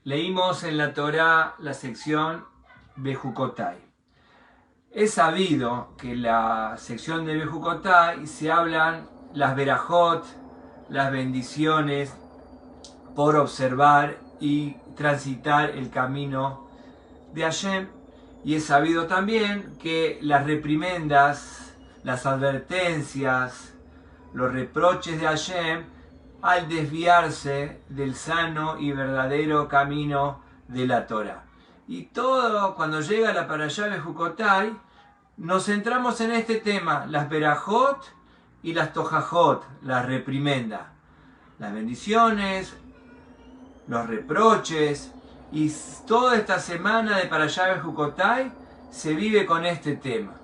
Leímos en la Torá la sección Bejucotai. Es sabido que en la sección de Bejucotai se hablan las verajot, las bendiciones por observar y transitar el camino de Hashem. Y es sabido también que las reprimendas, las advertencias, los reproches de Hashem al desviarse del sano y verdadero camino de la Torah. Y todo, cuando llega la Parashá Bejucotai, nos centramos en este tema, las verajot y las tojajot, las reprimendas, las bendiciones, los reproches, y toda esta semana de Parashá Bejucotai se vive con este tema.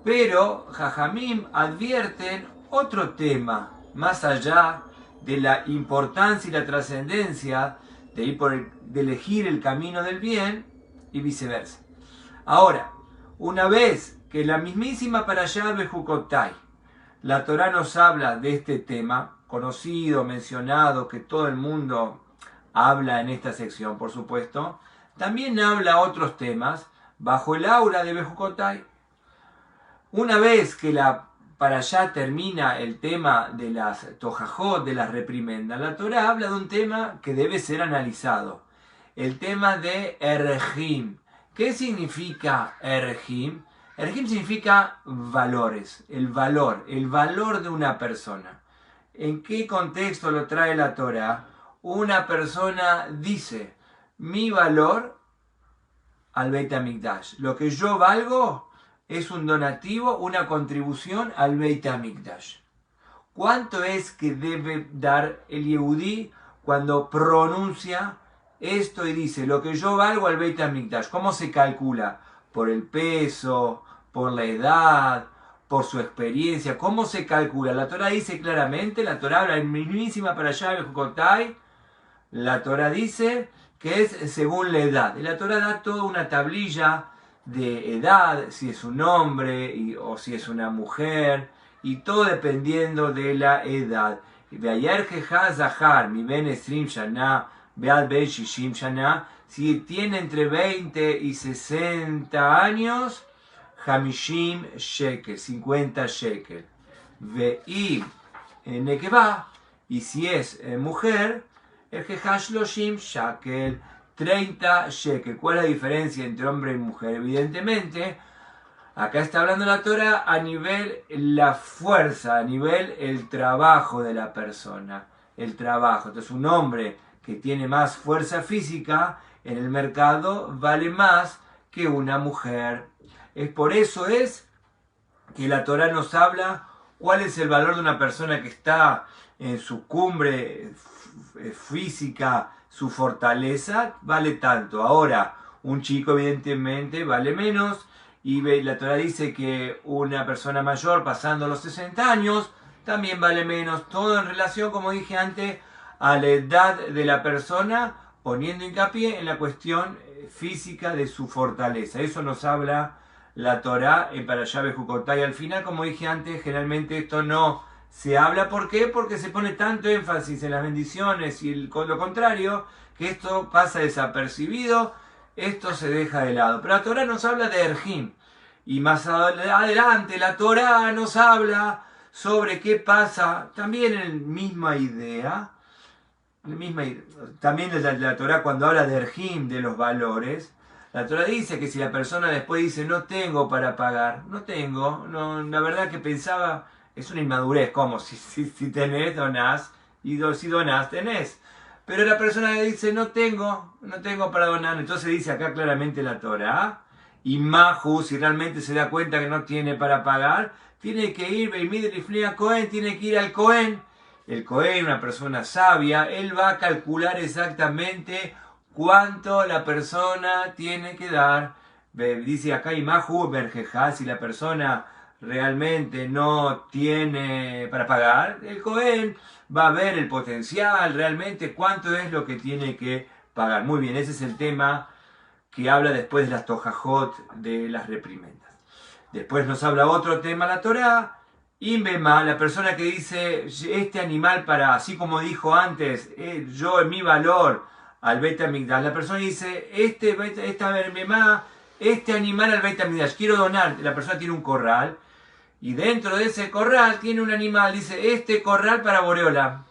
Pero Jajamim advierten otro tema, más allá de la importancia y la trascendencia de elegir el camino del bien y viceversa. Ahora, una vez que la mismísima Parashá Bejucotai, la Torá nos habla de este tema, conocido, mencionado, que todo el mundo habla en esta sección, por supuesto, también habla otros temas bajo el aura de Bejucotai. Una vez que la Parashá termina el tema de las tojajot, de las reprimendas, la Torá habla de un tema que debe ser analizado. El tema de erejim. ¿Qué significa erejim? Erejim significa valores, el valor de una persona. ¿En qué contexto lo trae la Torá? Una persona dice, mi valor al Beit HaMikdash, lo que yo valgo es un donativo, una contribución al Beit HaMikdash. ¿Cuánto es que debe dar el Yehudí cuando pronuncia esto y dice, lo que yo valgo al Beit HaMikdash? ¿Cómo se calcula? ¿Por el peso? ¿Por la edad? ¿Por su experiencia? ¿Cómo se calcula? La Torá dice claramente, la Torá habla en mismísima Parashá Bejucotai, la Torá dice que es según la edad. Y la Torá da toda una tablilla de edad, si es un hombre o si es una mujer, y todo dependiendo de la edad. Si tiene entre 20 y 60 años, 50 shekel, 50 shekel. Y si es mujer, el Shloshim shekel, 30 shekel. ¿Cuál es la diferencia entre hombre y mujer? Evidentemente, acá está hablando la Torá a nivel la fuerza, a nivel el trabajo de la persona. El trabajo. Entonces, un hombre que tiene más fuerza física en el mercado vale más que una mujer. Por eso es que la Torá nos habla cuál es el valor de una persona que está en su cumbre física, su fortaleza, vale tanto. Ahora, un chico evidentemente vale menos, y la Torá dice que una persona mayor pasando los 60 años también vale menos. Todo en relación, como dije antes, a la edad de la persona, poniendo hincapié en la cuestión física de su fortaleza. Eso nos habla la Torá en Parashá Bejucotai. Al final, como dije antes, generalmente esto no se habla. ¿Por qué? Porque se pone tanto énfasis en las bendiciones y lo contrario, que esto pasa desapercibido, esto se deja de lado. Pero la Torá nos habla de erejim. Y más adelante la Torá nos habla sobre qué pasa, también en la misma idea. También la Torá, cuando habla de erejim, de los valores, la Torá dice que si la persona después dice no tengo para pagar, no tengo, no, la verdad que pensaba, es una inmadurez, como si tenés, donás, y si donás, tenés. Pero la persona dice no tengo para donar, entonces dice acá claramente la Torá, y Mahu, si realmente se da cuenta que no tiene para pagar, tiene que ir, tiene que ir al Cohen. El Cohen, una persona sabia, él va a calcular exactamente cuánto la persona tiene que dar. Dice acá Imahu Berjeja, si la persona realmente no tiene para pagar, el Cohen va a ver el potencial, realmente cuánto es lo que tiene que pagar. Muy bien, ese es el tema que habla después de las tojajot, de las reprimendas. Después nos habla otro tema la Torá, Imbema, la persona que dice, este animal para, así como dijo antes, yo en mi valor al Beit HaMikdash. La persona dice, este animal al Beit HaMikdash, quiero donar. La persona tiene un corral y dentro de ese corral tiene un animal, dice, este corral para Boreolam.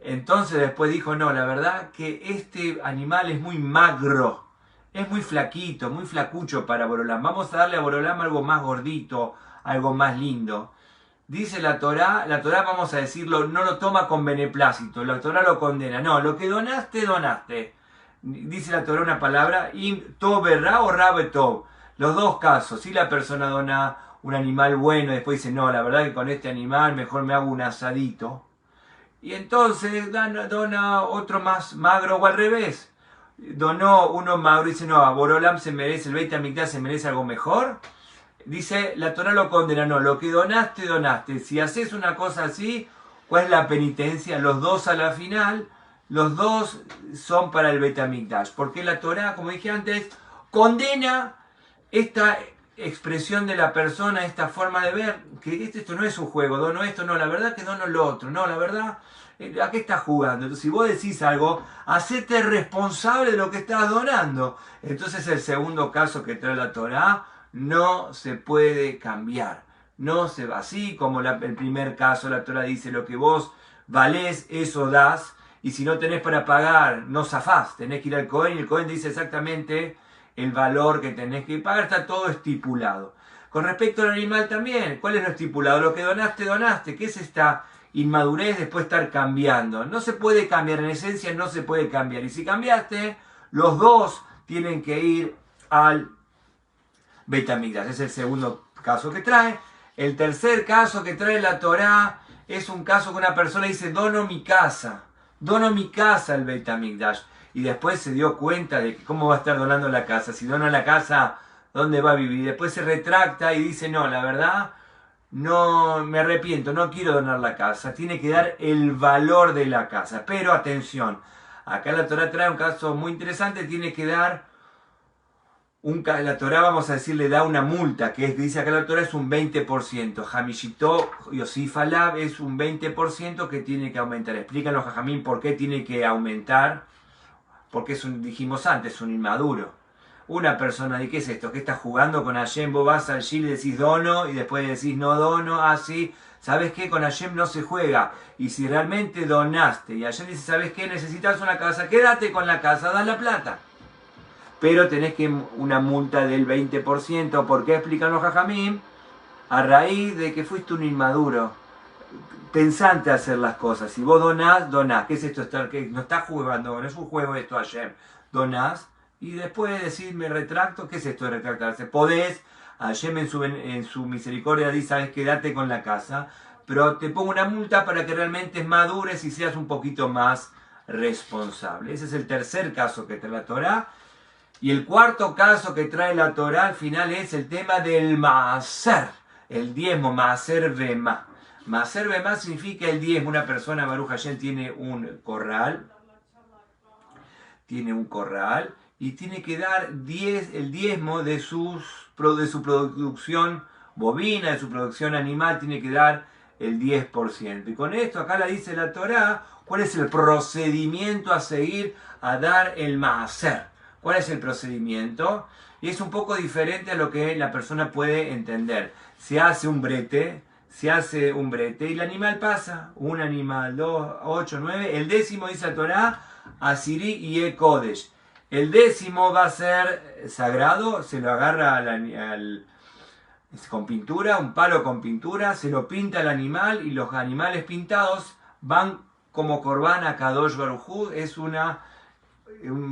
Entonces después dijo, no, la verdad que este animal es muy magro, es muy flaquito, muy flacucho para Boreolam. Vamos a darle a Boreolam algo más gordito, algo más lindo. Dice la Torá vamos a decirlo, no lo toma con beneplácito, la Torá lo condena. No, lo que donaste, donaste. Dice la Torá una palabra, im tov ra o ra betov. Los dos casos, si la persona dona un animal bueno y después dice, no, la verdad que con este animal mejor me hago un asadito. Y entonces dona otro más magro o al revés. Donó uno magro y dice, no, a Boreolam se merece, el Beit HaMikdash se merece algo mejor. Dice, la Torá lo condena, no, lo que donaste, donaste. Si haces una cosa así, ¿cuál es la penitencia? Los dos a la final, los dos son para el Beit HaMikdash. Porque la Torá, como dije antes, condena esta expresión de la persona, esta forma de ver, que esto no es un juego, dono esto, no, la verdad que dono lo otro, no, la verdad, ¿a qué estás jugando? Entonces, si vos decís algo, hacete responsable de lo que estás donando. Entonces, el segundo caso que trae la Torá, no se puede cambiar. No se va así como el primer caso, la Torá dice lo que vos valés, eso das. Y si no tenés para pagar, no zafás. Tenés que ir al Cohen y el Cohen dice exactamente el valor que tenés que pagar. Está todo estipulado. Con respecto al animal también, ¿cuál es lo estipulado? Lo que donaste, donaste. ¿Qué es esta inmadurez después de estar cambiando? No se puede cambiar, en esencia no se puede cambiar. Y si cambiaste, los dos tienen que ir al Beit HaMikdash. Es el segundo caso que trae. El tercer caso que trae la Torá es un caso que una persona dice, dono mi casa al Beit HaMikdash. Y después se dio cuenta de que cómo va a estar donando la casa. Si dona la casa, ¿dónde va a vivir? Después se retracta y dice, no, la verdad, no me arrepiento, no quiero donar la casa. Tiene que dar el valor de la casa. Pero atención, acá la Torá trae un caso muy interesante, tiene que dar la Torá, vamos a decir, le da una multa, que dice acá la Torá es un 20%. Hamishito Yosif Alab es un 20% que tiene que aumentar. Explican los jajamín por qué tiene que aumentar. Porque dijimos antes, un inmaduro. Una persona, ¿de qué es esto? ¿Qué estás jugando con Hashem? Vos vas al Shil y decís dono y después decís no dono, así. ¿Sabes qué? Con Hashem no se juega. Y si realmente donaste y Hashem dice, ¿sabes qué? Necesitas una casa, quédate con la casa, da la plata. Pero tenés que una multa del 20%. ¿Por qué explican los jajamim? A raíz de que fuiste un inmaduro, pensante a hacer las cosas. Si vos donás, donás. ¿Qué es esto? No estás jugando, no es un juego esto, Hashem. Donás y después decir, me retracto. ¿Qué es esto de retractarse? Podés, Hashem en su misericordia dice, sabes, quédate con la casa, pero te pongo una multa para que realmente madures y seas un poquito más responsable. Ese es el tercer caso que trae la Torá. Y el cuarto caso que trae la Torá al final es el tema del Maaser, el diezmo, Maaser Bema. Maaser Bema significa el diezmo. Una persona, Baruch Hashem, tiene un corral y tiene que dar el diezmo de su producción bovina, de su producción animal, tiene que dar el 10%. Y con esto acá la dice la Torá, ¿cuál es el procedimiento a seguir a dar el Maaser? ¿Cuál es el procedimiento? Y es un poco diferente a lo que la persona puede entender. Se hace un brete y el animal pasa. Un animal, 2, 8, 9. El décimo, dice la Torá, Asiri y Kodesh. El décimo va a ser sagrado, se lo agarra con pintura, un palo con pintura, se lo pinta al animal y los animales pintados van como Korban a Kadosh Baruj Hu. Es un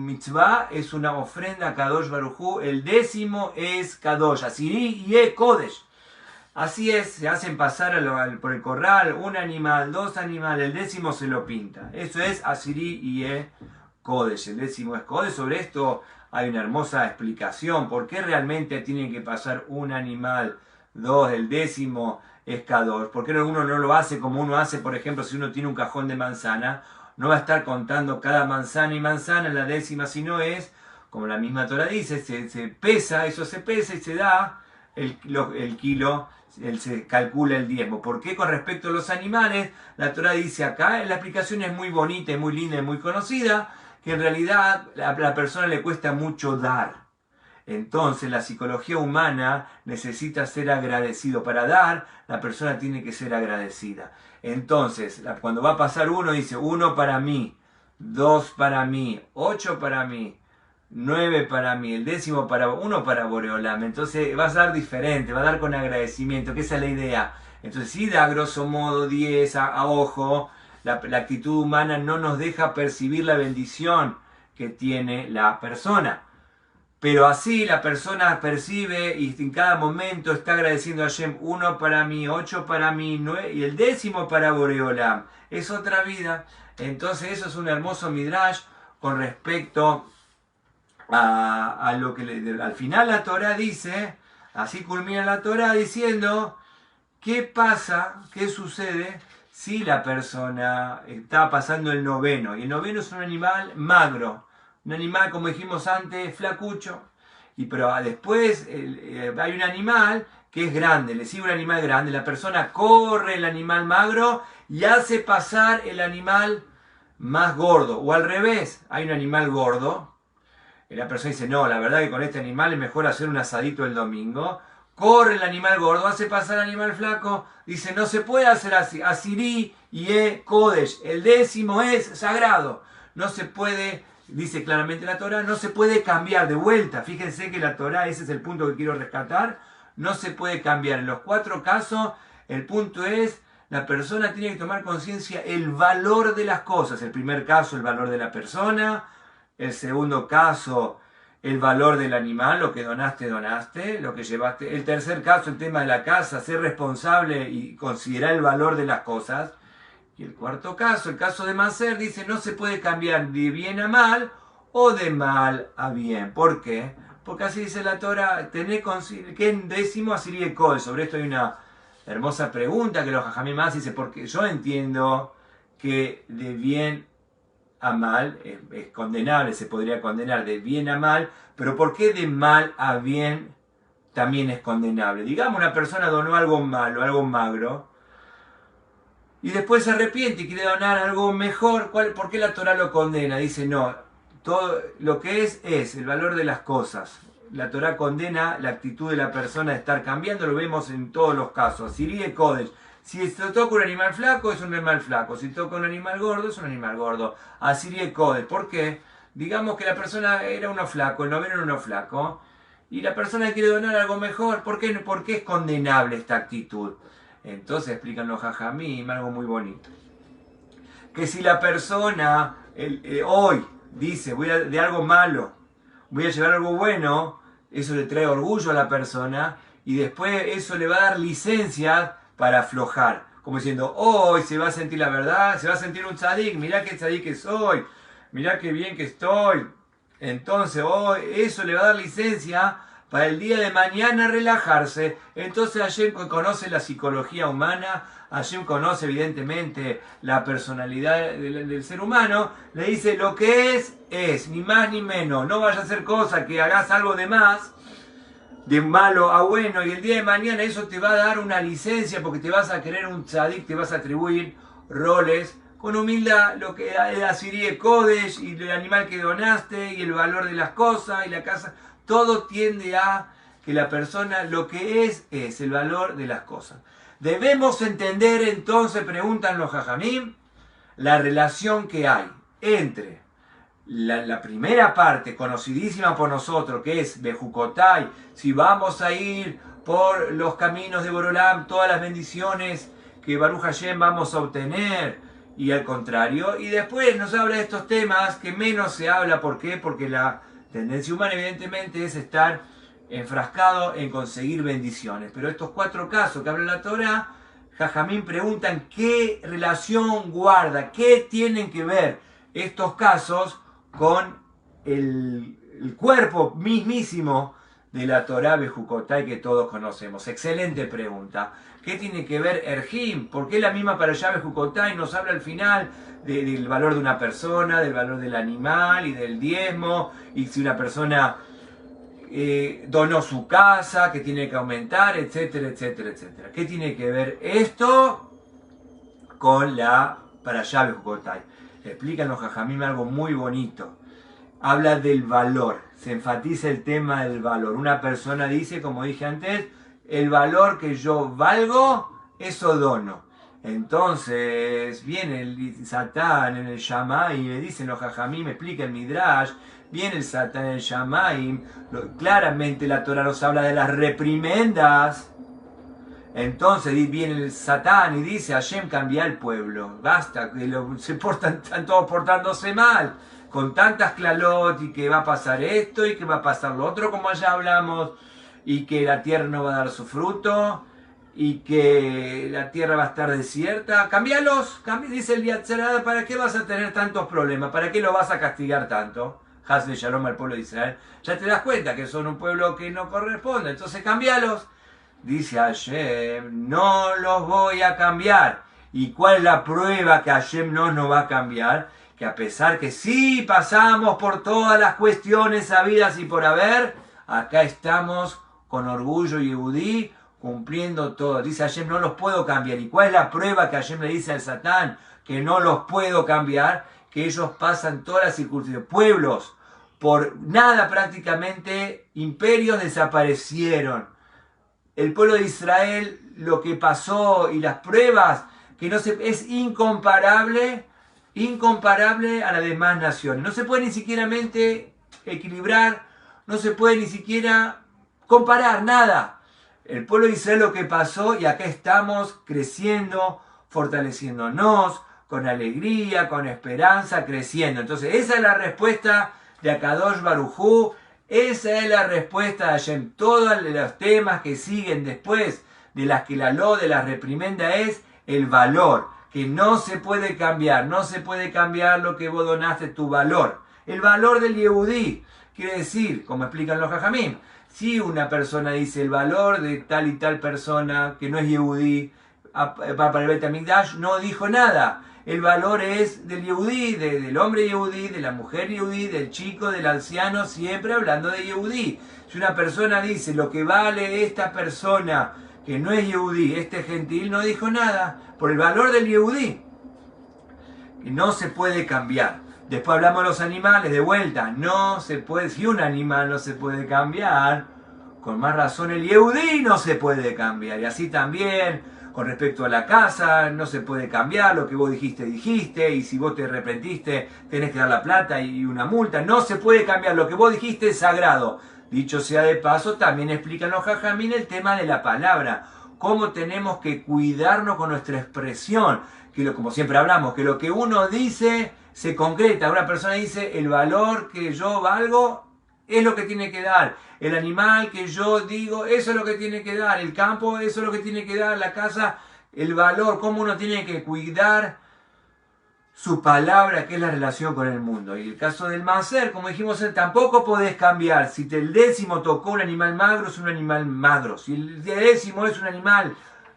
mitzvah, es una ofrenda a Kadosh Baruj Hu. El décimo es Kadosh, Asiri y Kodesh. Así es, se hacen pasar por el corral, un animal, dos animales, el décimo se lo pinta. Eso es Asiri y Kodesh, el décimo es Kodesh. Sobre esto hay una hermosa explicación. ¿Por qué realmente tienen que pasar un animal, dos, el décimo es Kadosh? ¿Por qué uno no lo hace como uno hace, por ejemplo, si uno tiene un cajón de manzana? No va a estar contando cada manzana y manzana en la décima, sino es, como la misma Torah dice, se pesa, eso se pesa y se da el kilo, se calcula el diezmo. ¿Por qué con respecto a los animales? La Torah dice acá, la explicación es muy bonita, muy linda y muy conocida, que en realidad a la persona le cuesta mucho dar. Entonces la psicología humana necesita ser agradecido. Para dar, la persona tiene que ser agradecida. Entonces, cuando va a pasar uno, dice 1 para mí, 2 para mí, 8 para mí, 9 para mí, el 10º para uno para Boreolam. Entonces vas a dar diferente, va a dar con agradecimiento, que esa es la idea. Entonces si da grosso modo 10 a ojo, la actitud humana no nos deja percibir la bendición que tiene la persona. Pero así la persona percibe y en cada momento está agradeciendo a Hashem 1 para mí, 8 para mí, 9, y el 10º para Boreolam. Es otra vida. Entonces eso es un hermoso midrash con respecto a lo que al final la Torah dice, así culmina la Torah diciendo, ¿qué pasa, qué sucede si la persona está pasando el noveno? Y el noveno es un animal magro, un animal, como dijimos antes, flacucho, pero después hay un animal que es grande, le sigue un animal grande, la persona corre el animal magro y hace pasar el animal más gordo, o al revés, hay un animal gordo, y la persona dice, no, la verdad que con este animal es mejor hacer un asadito el domingo, corre el animal gordo, hace pasar el animal flaco, dice, no se puede hacer así, Asiri y Kodesh, el 10º es sagrado, no se puede, dice claramente la Torah, no se puede cambiar de vuelta. Fíjense que la Torah, ese es el punto que quiero rescatar, no se puede cambiar. En los 4 casos, el punto es, la persona tiene que tomar conciencia el valor de las cosas. El primer caso, el valor de la persona. El segundo caso, el valor del animal, lo que donaste, lo que llevaste. El tercer caso, el tema de la casa, ser responsable y considerar el valor de las cosas. Y el cuarto caso, el caso de Maser, dice no se puede cambiar de bien a mal o de mal a bien. ¿Por qué? Porque así dice la Torah, tener que en 10º Asiri y Kodesh. Sobre esto hay una hermosa pregunta que los Jajamim más dice, porque yo entiendo que de bien a mal es condenable, se podría condenar de bien a mal, pero ¿por qué de mal a bien también es condenable? Digamos, una persona donó algo malo, algo magro, y después se arrepiente y quiere donar algo mejor. ¿Por qué la Torah lo condena? Dice, no, todo lo que es el valor de las cosas. La Torah condena la actitud de la persona de estar cambiando, lo vemos en todos los casos. Asiri y Kodesh. Si se toca un animal flaco, es un animal flaco. Si toca un animal gordo, es un animal gordo. Asiri y Kodesh. ¿Por qué? Digamos que la persona era uno flaco, el noveno era uno flaco, y la persona quiere donar algo mejor. ¿Por qué es condenable esta actitud? Entonces explican los Jajamim algo muy bonito. Que si la persona hoy dice, de algo malo, voy a llevar algo bueno, eso le trae orgullo a la persona y después eso le va a dar licencia para aflojar. Como diciendo, hoy se va a sentir la verdad, se va a sentir un tzadik, mirá qué tzadik que soy, mirá qué bien que estoy. Entonces hoy eso le va a dar licencia para el día de mañana relajarse. Entonces Hashem conoce la psicología humana, Hashem conoce evidentemente la personalidad del ser humano, le dice lo que es, ni más ni menos, no vaya a hacer cosa que hagas algo de más, de malo a bueno, y el día de mañana eso te va a dar una licencia porque te vas a querer un tzadik, te vas a atribuir roles con humildad, lo que era Asiri Kodesh y el animal que donaste y el valor de las cosas y la casa. Todo tiende a que la persona, lo que es el valor de las cosas. Debemos entender entonces, preguntan los Jajamim, la relación que hay entre la primera parte, conocidísima por nosotros, que es Bejucotai, si vamos a ir por los caminos de Boreolam, todas las bendiciones que Baruch Hashem vamos a obtener, y al contrario, y después nos habla de estos temas que menos se habla. ¿Por qué? Porque la tendencia humana evidentemente es estar enfrascado en conseguir bendiciones. Pero estos 4 casos que habla la Torah, Jajamim preguntan qué relación guarda, qué tienen que ver estos casos con el cuerpo mismísimo de la Torah Bejucotai que todos conocemos. Excelente pregunta. ¿Qué tiene que ver Erjim? ¿Por qué la misma Parashá Bejucotai nos habla al final del valor de una persona, del valor del animal y del diezmo? Y si una persona donó su casa, que tiene que aumentar, etcétera, etcétera, etcétera. ¿Qué tiene que ver esto con la Parashá Bejucotai? explican los jajamim algo muy bonito. Habla del valor, se enfatiza el tema del valor. Una persona dice, como dije antes, el valor que yo valgo, eso dono. Entonces viene el Satán en el Shamaim y me dicen los jajamim, me explica el Midrash, viene el Satán en el Shamaim, claramente la Torah nos habla de las reprimendas. Entonces viene el Satán y dice, Hashem, cambia el pueblo, basta, que están todos portándose mal, con tantas clalot, y que va a pasar esto, y que va a pasar lo otro, como allá hablamos, y que la tierra no va a dar su fruto, y que la tierra va a estar desierta. Cámbialos, dice el Yetzer Hara, ¿para qué vas a tener tantos problemas? ¿Para qué lo vas a castigar tanto? Haz de Shalom al pueblo de Israel. Ya te das cuenta que son un pueblo que no corresponde, entonces cámbialos. Dice Hashem, no los voy a cambiar. ¿Y cuál es la prueba que Hashem no nos va a cambiar? Que a pesar que sí pasamos por todas las cuestiones habidas y por haber, acá estamos con orgullo yehudí, cumpliendo todo. Dice Hashem, no los puedo cambiar. ¿Y cuál es la prueba que Hashem le dice al Satán? Que no los puedo cambiar, que ellos pasan todas las circunstancias. Pueblos, por nada prácticamente, imperios desaparecieron. El pueblo de Israel, lo que pasó y las pruebas, que no se, es incomparable a las demás naciones. No se puede ni siquiera equilibrar, no se puede ni siquiera comparar, nada. El pueblo de Israel lo que pasó, y acá estamos creciendo, fortaleciéndonos, con alegría, con esperanza, creciendo. Entonces esa es la respuesta de Akadosh Baruj Hu. Esa es la respuesta de Hashem. Todos los temas que siguen después de las que de la reprimenda es el valor, que no se puede cambiar. No se puede cambiar lo que vos donaste, tu valor. El valor del Yehudí. Quiere decir, como explican los Jajamim, si una persona dice el valor de tal y tal persona que no es Yehudí, para el Beit HaMikdash, no dijo nada. El valor es del Yehudí, del hombre Yehudí, de la mujer Yehudí, del chico, del anciano, siempre hablando de Yehudí. Si una persona dice lo que vale esta persona que no es Yehudí, este gentil, no dijo nada, por el valor del Yehudí, que no se puede cambiar. Después hablamos de los animales, de vuelta, no se puede, si un animal no se puede cambiar, con más razón el Yehudí no se puede cambiar. Y así también con respecto a la casa, no se puede cambiar, lo que vos dijiste, y si vos te arrepentiste, tenés que dar la plata y una multa, no se puede cambiar, lo que vos dijiste es sagrado. Dicho sea de paso, también explican los jajamín el tema de la palabra, cómo tenemos que cuidarnos con nuestra expresión, que como siempre hablamos, que lo que uno dice se concreta. Una persona dice, el valor que yo valgo es lo que tiene que dar. El animal que yo digo, eso es lo que tiene que dar. El campo, eso es lo que tiene que dar. La casa, el valor, cómo uno tiene que cuidar su palabra, que es la relación con el mundo. Y el caso del Maser, como dijimos, tampoco podés cambiar. Si el décimo tocó un animal magro, es un animal magro. Si el décimo es un animal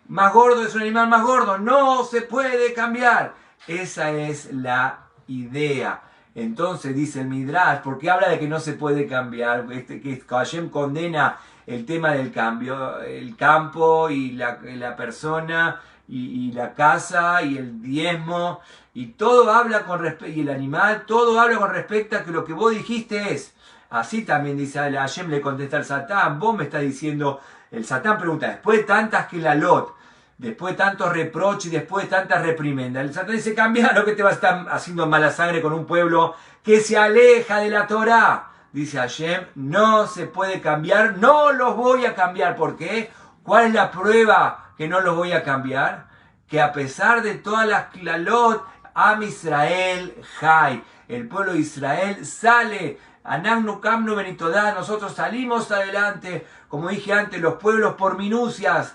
más gordo, es un animal más gordo. No se puede cambiar. Esa es la idea. Entonces dice el Midrash, porque habla de que no se puede cambiar, que Hashem condena el tema del cambio, el campo y la persona y la casa y el diezmo, y todo habla con respecto, y el animal, todo habla con respecto a que lo que vos dijiste es. Así también dice Hashem, le contesta al Satán, vos me estás diciendo, el Satán pregunta, después de tantas kelalot, después de tantos reproches, después de tantas reprimendas, el Satán dice, cambia lo que te va a estar haciendo mala sangre con un pueblo que se aleja de la Torah. Dice Hashem, no se puede cambiar, no los voy a cambiar. ¿Por qué? ¿Cuál es la prueba que no los voy a cambiar? Que a pesar de todas las klalot, Am Israel Jai, el pueblo de Israel sale, Anagnu Kamnu Benitodá, nosotros salimos adelante, como dije antes, los pueblos por minucias,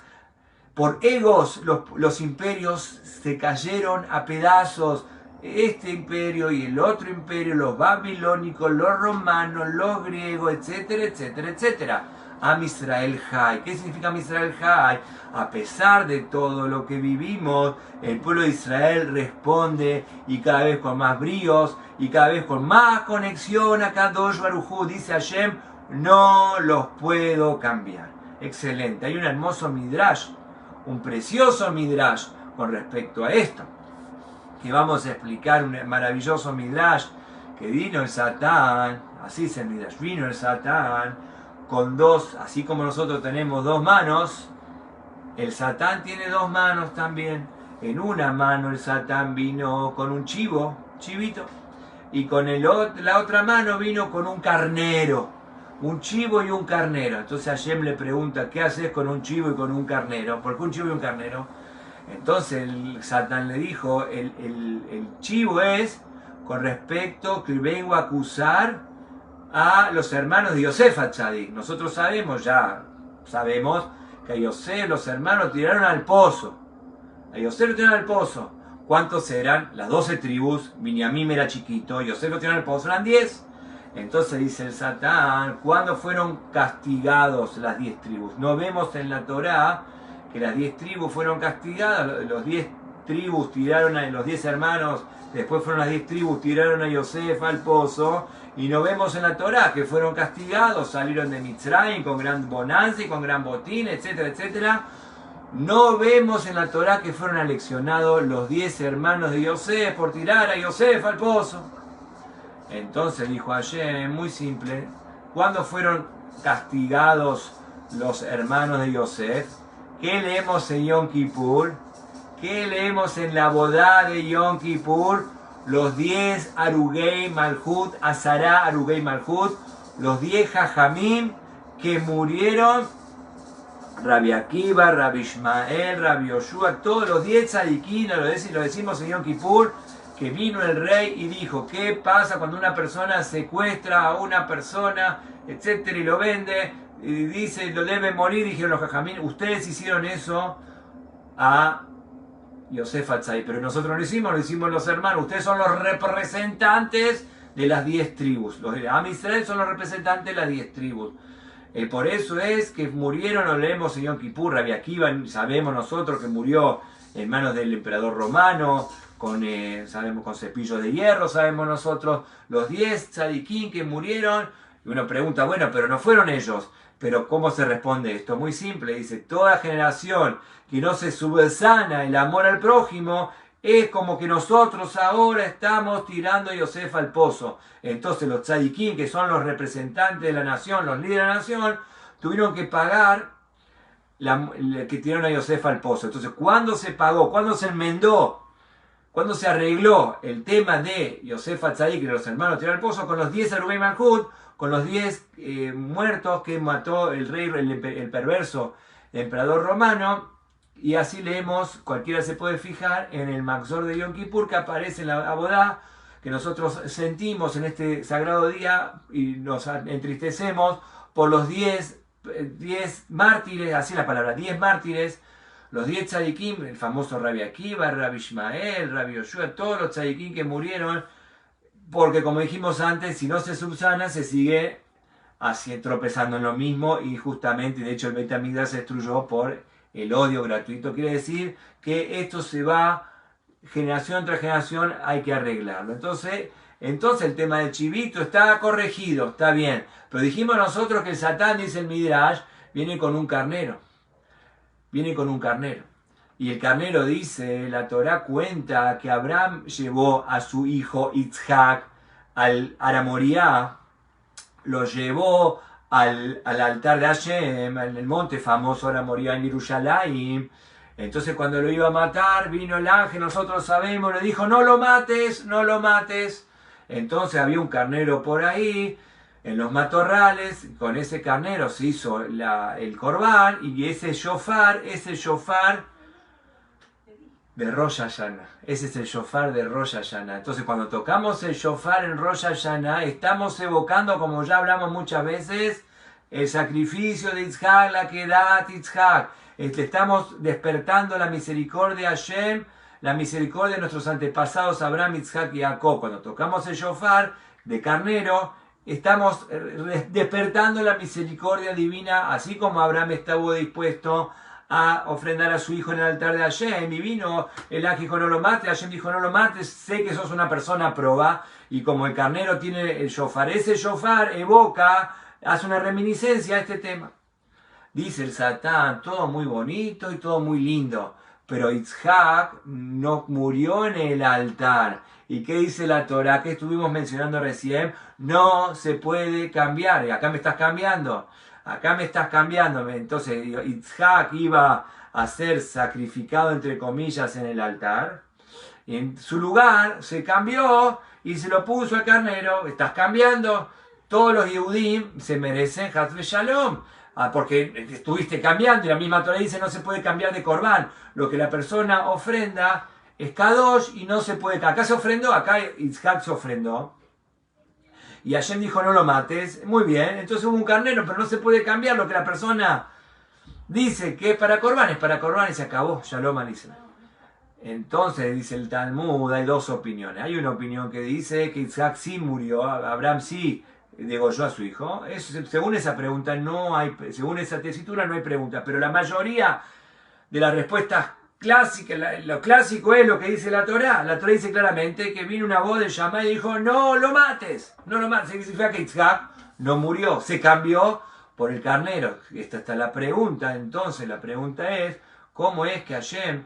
por egos, los imperios se cayeron a pedazos. Este imperio y el otro imperio, los babilónicos, los romanos, los griegos, etcétera, etcétera, etcétera. Am Israel Jai. ¿Qué significa Am Israel Jai? A pesar de todo lo que vivimos, el pueblo de Israel responde, y cada vez con más bríos y cada vez con más conexión a Kadosh Baruj Hu. Dice Hashem, no los puedo cambiar. Excelente. Hay un hermoso midrash, un precioso midrash con respecto a esto, que vamos a explicar un maravilloso Midrash, que vino el Satán, así es el Midrash, vino el Satán con dos, así como nosotros tenemos dos manos, el Satán tiene dos manos también. En una mano el Satán vino con un chivito, y con la otra mano vino con un carnero, un chivo y un carnero. Entonces Hashem le pregunta, ¿qué haces con un chivo y con un carnero? ¿Por qué un chivo y un carnero? Entonces el Satán le dijo, el chivo es con respecto que vengo a acusar a los hermanos de Yosef Atzadik. Nosotros sabemos que a Yosef los hermanos tiraron al pozo. A Yosef lo tiraron al pozo. ¿Cuántos eran? Las 12 tribus. Binyamin era chiquito, Yosef lo tiraron al pozo, eran 10. Entonces dice el Satán, ¿cuándo fueron castigados las 10 tribus? No vemos en la Torá que las 10 tribus fueron castigadas. Los 10 tribus tiraron a los 10 hermanos, después fueron las 10 tribus, tiraron a Yosef al pozo, y no vemos en la Torá que fueron castigados, salieron de Mitzrayim con gran bonanza y con gran botín, etcétera, etcétera. No vemos en la Torá que fueron aleccionados los 10 hermanos de Yosef por tirar a Yosef al pozo. Entonces dijo Hashem, muy simple, ¿cuándo fueron castigados los hermanos de Yosef? ¿Qué leemos en Yom Kippur? ¿Qué leemos en la boda de Yom Kippur? Los 10 Arugei Malhut, Azará Arugei Malhut, los 10 Jajamim que murieron, Rabbi Akiva, Rabbi Ishmael, Rabbi Yoshua, todos los 10 tzadikim, lo decimos en Yom Kippur, que vino el rey y dijo, ¿qué pasa cuando una persona secuestra a una persona, etcétera, y lo vende, y dice, lo debe morir? Dijeron los Jajamim, ustedes hicieron eso a Yosef Atzadik, pero nosotros no lo hicimos los hermanos. Ustedes son los representantes de las 10 tribus. Los de Am Israel son los representantes de las 10 tribus. Por eso es que murieron, lo leemos en Yom Kippur, Rabbi Akiva, sabemos nosotros que murió en manos del emperador romano, sabemos con cepillos de hierro, sabemos nosotros los 10 tzadikim que murieron. Y uno pregunta, bueno, pero no fueron ellos. Pero ¿cómo se responde esto? Muy simple, dice, toda generación que no se subsana el amor al prójimo, es como que nosotros ahora estamos tirando a Yosef al pozo. Entonces los tzadikim, que son los representantes de la nación, los líderes de la nación, tuvieron que pagar que tiraron a Yosef al pozo. Entonces, ¿cuándo se pagó? ¿Cuándo se enmendó? ¿Cuándo se arregló el tema de Yosef Atzadik y los hermanos tiraron al pozo? Con los 10 Arugei Malhut, con los 10 muertos que mató el rey, el perverso emperador romano. Y así leemos, cualquiera se puede fijar en el Maxor de Yom Kippur, que aparece en la Abodá, que nosotros sentimos en este sagrado día y nos entristecemos por los 10 mártires, así la palabra, 10 mártires, los 10 tzadikim, el famoso Rabbi Akiva, Rabbi Ishmael, Rabbi Yoshua, todos los tzadikim que murieron, porque como dijimos antes, si no se subsana, se sigue así tropezando en lo mismo, y justamente, de hecho, el Beit HaMikdash se destruyó por el odio gratuito. Quiere decir que esto se va generación tras generación, hay que arreglarlo. Entonces el tema del chivito está corregido, está bien. Pero dijimos nosotros que el Satán, dice el Midrash, viene con un carnero. Viene con un carnero. Y el carnero dice, la Torá cuenta que Abraham llevó a su hijo Yitzhak al Aramoriá, lo llevó al altar de Hashem, en el monte famoso Aramoriá en Jerusalén. Entonces cuando lo iba a matar, vino el ángel, nosotros sabemos, le dijo, no lo mates, no lo mates. Entonces había un carnero por ahí, en los matorrales, con ese carnero se hizo el corbán, y ese shofar de Rosh Hashanah. Ese es el shofar de Rosh Hashanah. Entonces cuando tocamos el shofar en Rosh Hashanah, estamos evocando, como ya hablamos muchas veces, el sacrificio de Yitzhak, la Kedat Yitzhak. Estamos despertando la misericordia de Hashem, la misericordia de nuestros antepasados Abraham, Yitzhak y Jacob. Cuando tocamos el shofar de carnero, estamos despertando la misericordia divina, así como Abraham estuvo dispuesto a ofrendar a su hijo en el altar de Hashem, y vino el ángel, dijo no lo mates, Hashem dijo no lo mates, sé que sos una persona proba, y como el carnero tiene el shofar, ese shofar evoca, hace una reminiscencia a este tema. Dice el Satán, todo muy bonito y todo muy lindo, pero Yitzhak no murió en el altar. ¿Y qué dice la Torah? Que estuvimos mencionando recién, no se puede cambiar. Y acá me estás cambiando. Acá me estás cambiando. Entonces Yitzhak iba a ser sacrificado, entre comillas, en el altar. Y en su lugar se cambió y se lo puso al carnero. Estás cambiando. Todos los Yehudim se merecen Haz Shalom. Porque estuviste cambiando y la misma Torah dice no se puede cambiar de Corbán. Lo que la persona ofrenda es Kadosh y no se puede. Acá se ofrendó, acá Yitzhak se ofrendó. Y Hashem dijo no lo mates. Muy bien, entonces hubo un carnero, pero no se puede cambiar lo que la persona dice que es para Corbán y se acabó. Shalom al Israel. Entonces dice el Talmud, hay dos opiniones. Hay una opinión que dice que Yitzhak sí murió, Abraham sí degolló a su hijo. Según esa pregunta no hay, según esa tesitura no hay pregunta, pero la mayoría de las respuestas clásicas, lo clásico es lo que dice la Torá. La Torá dice claramente que vino una voz de Shammai y dijo no lo mates, no lo mates. Significa que Yitzhak no murió, se cambió por el carnero. Esta está la pregunta. Entonces la pregunta es ¿cómo es que Hashem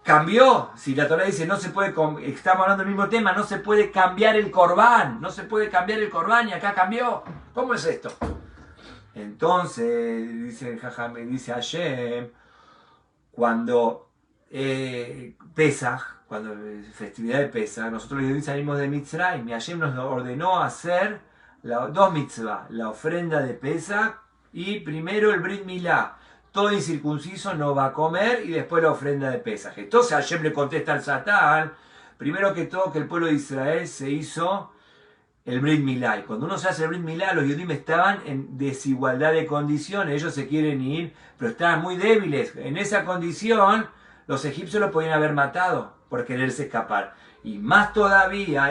cambió? Si la Torá dice no se puede, estamos hablando del mismo tema, no se puede cambiar el Corbán, no se puede cambiar el Corbán y acá cambió. ¿Cómo es esto? Entonces dice Hashem, cuando Pesaj, cuando festividad de Pesaj, nosotros los judíos salimos de Mitzrayim y Hashem nos ordenó hacer dos mitzvah, la ofrenda de Pesaj y primero el Brit Milá. Todo incircunciso no va a comer y después la ofrenda de Pesaj. Entonces Hashem le contesta al Satán, primero que todo que el pueblo de Israel se hizo el Brit Milá. Y cuando uno se hace el Brit Milá, los judíos estaban en desigualdad de condiciones. Ellos se quieren ir, pero estaban muy débiles. En esa condición, los egipcios lo podían haber matado por quererse escapar. Y más todavía,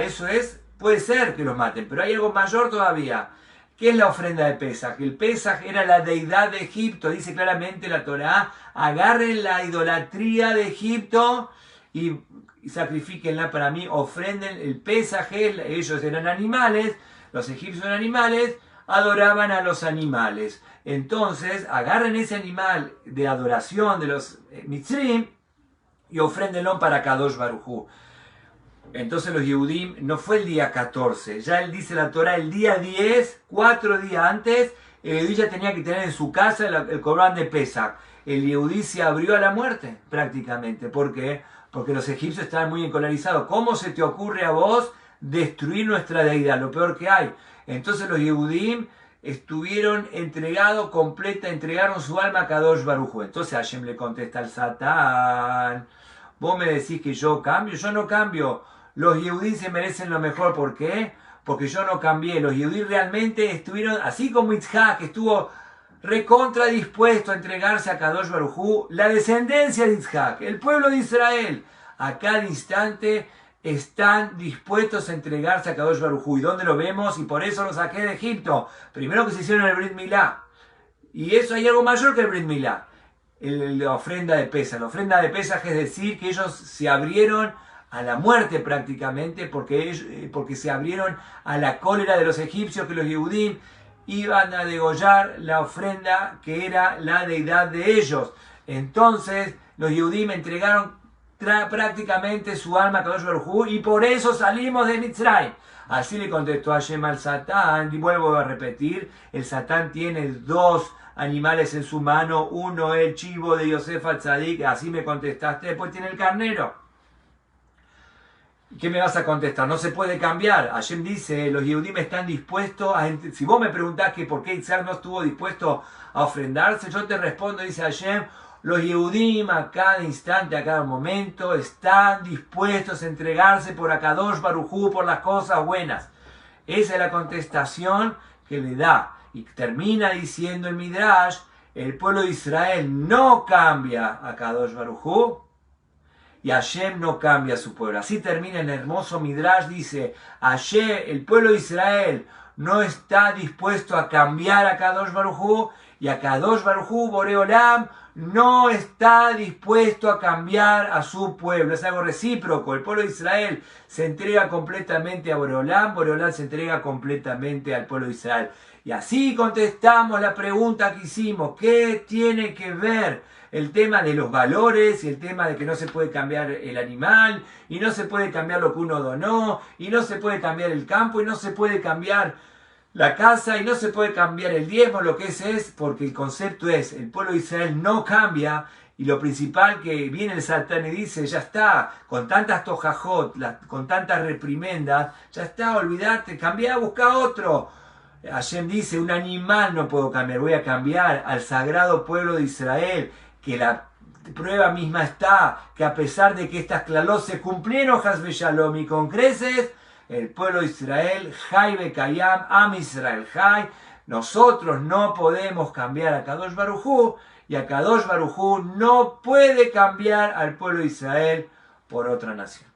puede ser que los maten, pero hay algo mayor todavía. ¿Qué es la ofrenda de Pesaj? El Pesaj era la deidad de Egipto. Dice claramente la Torá, agarren la idolatría de Egipto y sacrifíquenla para mí, ofrenden el Pesaj. Ellos eran animales, los egipcios eran animales, adoraban a los animales. Entonces, agarren ese animal de adoración de los Mitzrim y ofréndenlo para Kadosh Baruj Hu. Entonces los Yehudim, no fue el día 14, ya él dice la Torá, el día 10, 4 días antes, el Yehudí ya tenía que tener en su casa el Corbán de Pesach. El Yehudí se abrió a la muerte prácticamente. ¿Por qué? Porque los egipcios estaban muy encolerizados. ¿Cómo se te ocurre a vos destruir nuestra deidad? Lo peor que hay. Entonces los Yehudim estuvieron entregaron su alma a Kadosh Baruj Hu. Entonces Hashem le contesta al Satán, vos me decís que yo cambio, yo no cambio. Los Yehudim se merecen lo mejor. ¿Por qué? Porque yo no cambié. Los Yehudim realmente estuvieron, así como Yitzhak estuvo recontra dispuesto a entregarse a Kadosh Baruj Hu, la descendencia de Yitzhak, el pueblo de Israel, a cada instante están dispuestos a entregarse a Kadosh Baruj Hu. ¿Y dónde lo vemos? Y por eso lo saqué de Egipto. Primero que se hicieron el Brit Milá. Y eso hay algo mayor que el Brit Milá. La ofrenda de Pesaj. La ofrenda de Pesaj es decir que ellos se abrieron a la muerte prácticamente porque se abrieron a la cólera de los egipcios, que los Yehudim iban a degollar la ofrenda que era la deidad de ellos. Entonces los Yehudim entregaron prácticamente su alma a Kadosh Baruj Hu y por eso salimos de Mitzrayim. Así le contestó Hashem al Satán, y vuelvo a repetir, el Satán tiene dos animales en su mano, uno el chivo de Yosef al-Tzadik, así me contestaste, después tiene el carnero. ¿Qué me vas a contestar? No se puede cambiar. Hashem dice, los Yehudim están dispuestos a... Si vos me preguntás que por qué Yitzhak no estuvo dispuesto a ofrendarse, yo te respondo, dice Hashem, los Yehudim a cada instante, a cada momento, están dispuestos a entregarse por Akadosh Baruj Hu, por las cosas buenas. Esa es la contestación que le da. Y termina diciendo el Midrash, el pueblo de Israel no cambia a Akadosh Baruj Hu, y Hashem no cambia a su pueblo. Así termina el hermoso Midrash, dice, Hashem, el pueblo de Israel no está dispuesto a cambiar a Kadosh Baruj Hu, Y Akadosh Baruj Hu, Boreolam, no está dispuesto a cambiar a su pueblo. Es algo recíproco. El pueblo de Israel se entrega completamente a Boreolam, Boreolam se entrega completamente al pueblo de Israel. Y así contestamos la pregunta que hicimos. ¿Qué tiene que ver el tema de los valores y el tema de que no se puede cambiar el animal y no se puede cambiar lo que uno donó y no se puede cambiar el campo y no se puede cambiar la casa y no se puede cambiar el diezmo? Lo que es porque el concepto es, el pueblo de Israel no cambia, y lo principal que viene el Satán y dice, ya está, con tantas tojajot, con tantas reprimendas, ya está, olvídate, cambia, busca otro. Hashem dice, un animal no puedo cambiar, voy a cambiar al sagrado pueblo de Israel, que la prueba misma está, que a pesar de que estas clalot se cumplieron, Hasbe Shalom, y con creces, el pueblo de Israel, Jai Bekayam, Am Israel Jai, nosotros no podemos cambiar a Kadosh Baruj Hu, y a Kadosh Baruj Hu no puede cambiar al pueblo de Israel por otra nación.